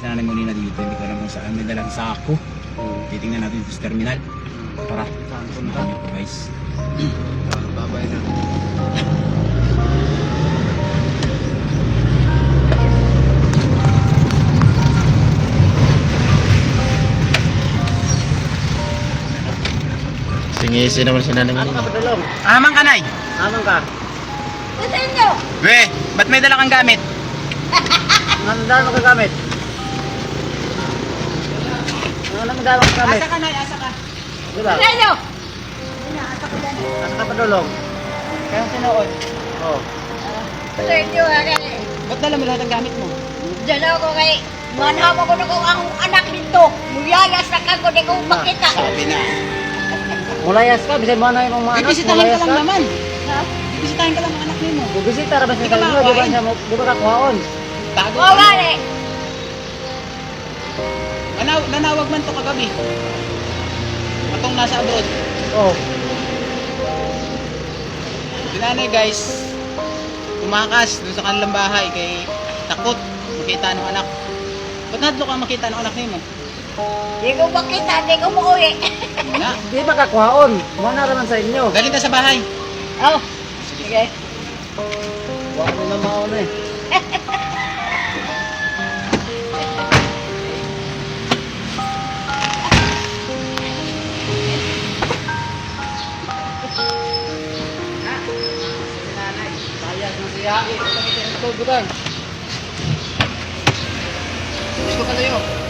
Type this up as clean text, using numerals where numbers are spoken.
Sinanay mo na dito, hindi ko alam kung saan. May dalang sako. Titingnan natin dito sa terminal. Tara, samahan niyo po guys. Babay na. Singisi naman si nanay mo. Ano ka padulong? Amang ka, Nay! Amang ka? Gusto nyo? We, ba't may dala kang gamit? Ano dahil magagamit? Ano dahil magagamit? Asa ka, Nay, asa ka. Diba? Gusto nyo? Ano ka padulong? Kaya sinuot. Oh. Gusto nyo Ba't dala mo lahat ang gamit mo? dala ko kay manhawa ko na ko ang anak nito. Muyayas na ka ko di ko makita. Sabi na. Mulayas ka, bisan mo na yung mga anak. Bibisitahin mulayas ka lang naman. Ha? Bibisitahin ka lang ang anak mo. Bibisita ra ba Hindi siya ka sa inyo? makakain. Di ba kakuhaon? Tago Oo ka. nga eh. Nanawag man to kagabi. Matong nasa abroad. Oh. Si nanay guys, tumakas dun sa kanilang bahay kay takot makita ng anak. Ba't nadlo ka makita ng anak mo? Di ko makita, di ko muuwi. Na, Di ba kakuhaon? Mana naman sa inyo. dali na sa bahay. Oh, sige. Wala na mauna eh. Sayas na siya. Ito bukan. Gusto ka tayo.